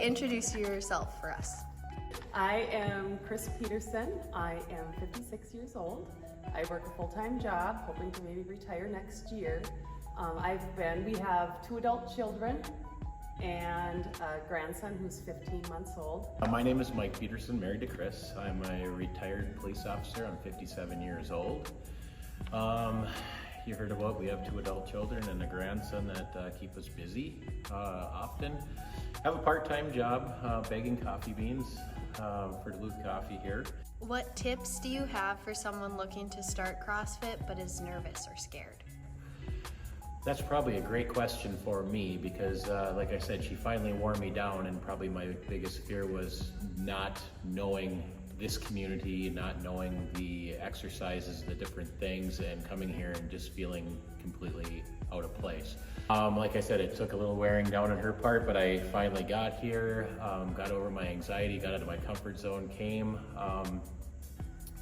introduce yourself for us. I am Kris Peterson. I am 56 years old. I work a full-time job, hoping to maybe retire next year. We have 2 adult children and a grandson who's 15 months old. My name is Mike Peterson, married to Kris. I'm a retired police officer. I'm 57 years old. You heard about, we have 2 adult children and a grandson that keep us busy often. Have a part-time job bagging coffee beans for Duluth Coffee here. What tips do you have for someone looking to start CrossFit but is nervous or scared? That's probably a great question for me because, like I said, she finally wore me down, and probably my biggest fear was not knowing this community, not knowing the exercises, the different things, and coming here and just feeling completely out of place. Like I said, it took a little wearing down on her part, but I finally got here, got over my anxiety, got out of my comfort zone, came,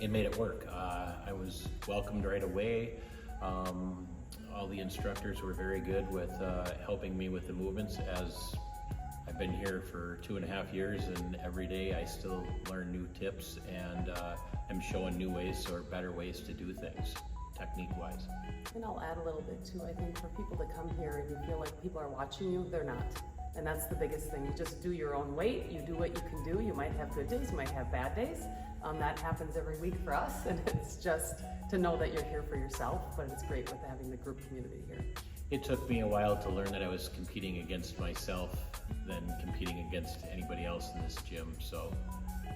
and made it work. I was welcomed right away. All the instructors were very good with helping me with the movements, as I've been here for 2.5 years, and every day I still learn new tips and am showing new ways or better ways to do things, technique-wise. And I'll add a little bit too. I think for people to come here and you feel like people are watching you, they're not. And that's the biggest thing. You just do your own weight, you do what you can do. You might have good days, you might have bad days. That happens every week for us, and it's just to know that you're here for yourself, but it's great with having the group community here. It took me a while to learn that I was competing against myself than competing against anybody else in this gym. So,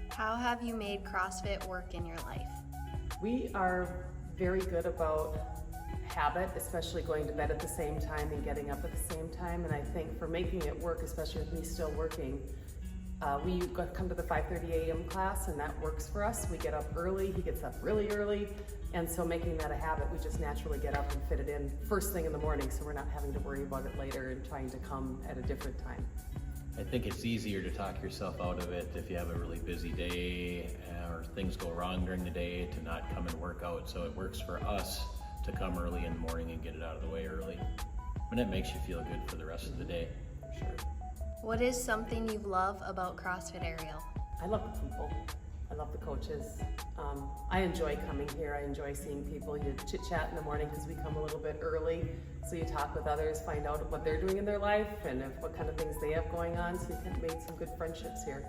How have you made CrossFit work in your life? We are very good about habit, especially going to bed at the same time and getting up at the same time. And I think for making it work, especially with me still working, we come to the 5:30 a.m. class, and that works for us. We get up early, he gets up really early, and so making that a habit, we just naturally get up and fit it in first thing in the morning, so we're not having to worry about it later and trying to come at a different time. I think it's easier to talk yourself out of it if you have a really busy day or things go wrong during the day to not come and work out. So it works for us to come early in the morning and get it out of the way early. And it makes you feel good for the rest of the day. For sure. What is something you love about CrossFit Ariel? I love the people. I love the coaches. I enjoy coming here. I enjoy seeing people. You chit chat in the morning because we come a little bit early. So you talk with others, find out what they're doing in their life and what kind of things they have going on. So you can make some good friendships here.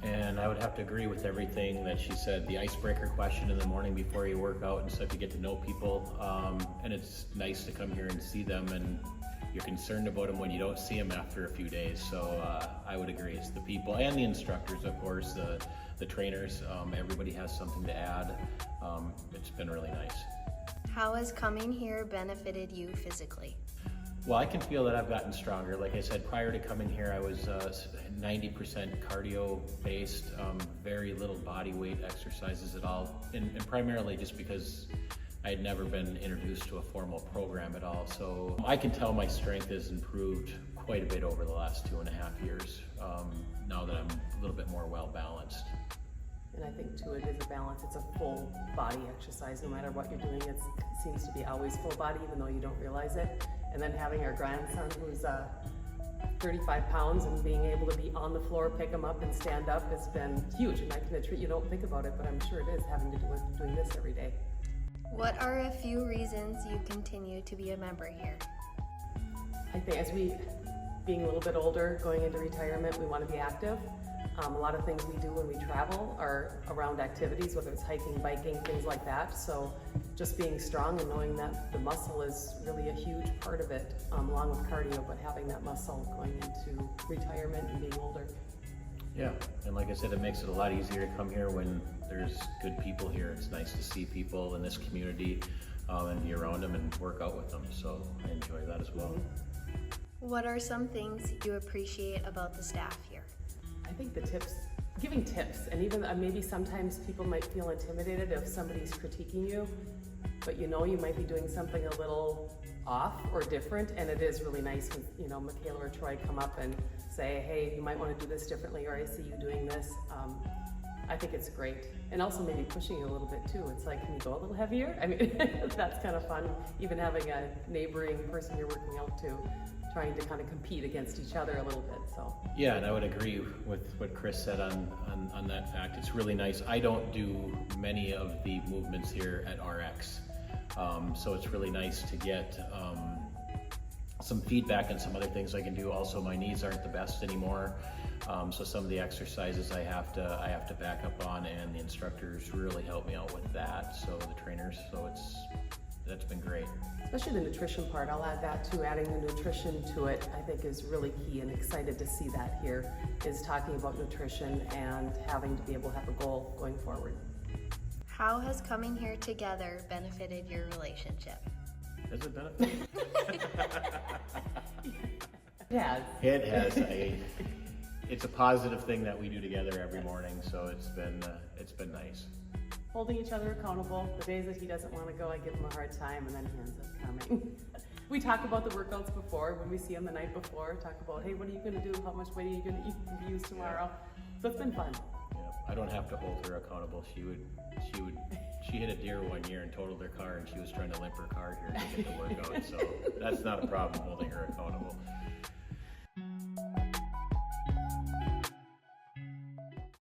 And I would have to agree with everything that she said. The icebreaker question in the morning before you work out and stuff, you get to know people. And it's nice to come here and see them, and you're concerned about them when you don't see them after a few days. So I would agree. It's the people and the instructors, of course, the trainers. Everybody has something to add. It's been really nice. How has coming here benefited you physically? Well, I can feel that I've gotten stronger. Like I said, prior to coming here, I was 90% cardio based, very little body weight exercises at all, and primarily just because I had never been introduced to a formal program at all. So I can tell my strength has improved quite a bit over the last 2.5 years, now that I'm a little bit more well balanced. And I think too, it is a balance. It's a full body exercise. No matter what you're doing, it seems to be always full body, even though you don't realize it. And then having our grandson, who's 35 pounds, and being able to be on the floor, pick him up and stand up has been huge. And I can treat, you don't think about it, but I'm sure it is, having to do with doing this every day. What are a few reasons you continue to be a member here? I think as being a little bit older, going into retirement, we want to be active. A lot of things we do when we travel are around activities, whether it's hiking, biking, things like that. So just being strong and knowing that the muscle is really a huge part of it, along with cardio, but having that muscle going into retirement and being older. Yeah, and like I said, it makes it a lot easier to come here when there's good people here. It's nice to see people in this community and be around them and work out with them. So I enjoy that as well. What are some things you appreciate about the staff here? I think the tips, giving tips, and even maybe sometimes people might feel intimidated if somebody's critiquing you, but you know you might be doing something a little off or different, and it is really nice when, you know, Michaela or Troy come up and say, hey, you might want to do this differently, or I see you doing this. I think it's great. And also maybe pushing you a little bit too. It's like, can you go a little heavier? I mean, that's kind of fun. Even having a neighboring person you're working out to, trying to kind of compete against each other a little bit, so. Yeah, and I would agree with what Kris said on that fact. It's really nice. I don't do many of the movements here at RX. So it's really nice to get some feedback on some other things I can do. Also, my knees aren't the best anymore. So some of the exercises I have to back up on, and the instructors really help me out with that. So the trainers, so that's been great. Especially the nutrition part, I'll add that too. Adding the nutrition to it, I think is really key, and excited to see that here, is talking about nutrition and having to be able to have a goal going forward. How has coming here together benefited your relationship? Has it benefited? Yeah. It has. It's a positive thing that we do together every morning, so it's been nice. Holding each other accountable. The days that he doesn't want to go, I give him a hard time, and then he ends up coming. We talk about the workouts before, when we see him the night before, talk about, hey, what are you going to do? How much weight are you going to use tomorrow? So it's been fun. Yeah, I don't have to hold her accountable. She hit a deer one year and totaled her car, and she was trying to limp her car here to get the workout. So that's not a problem, holding her accountable.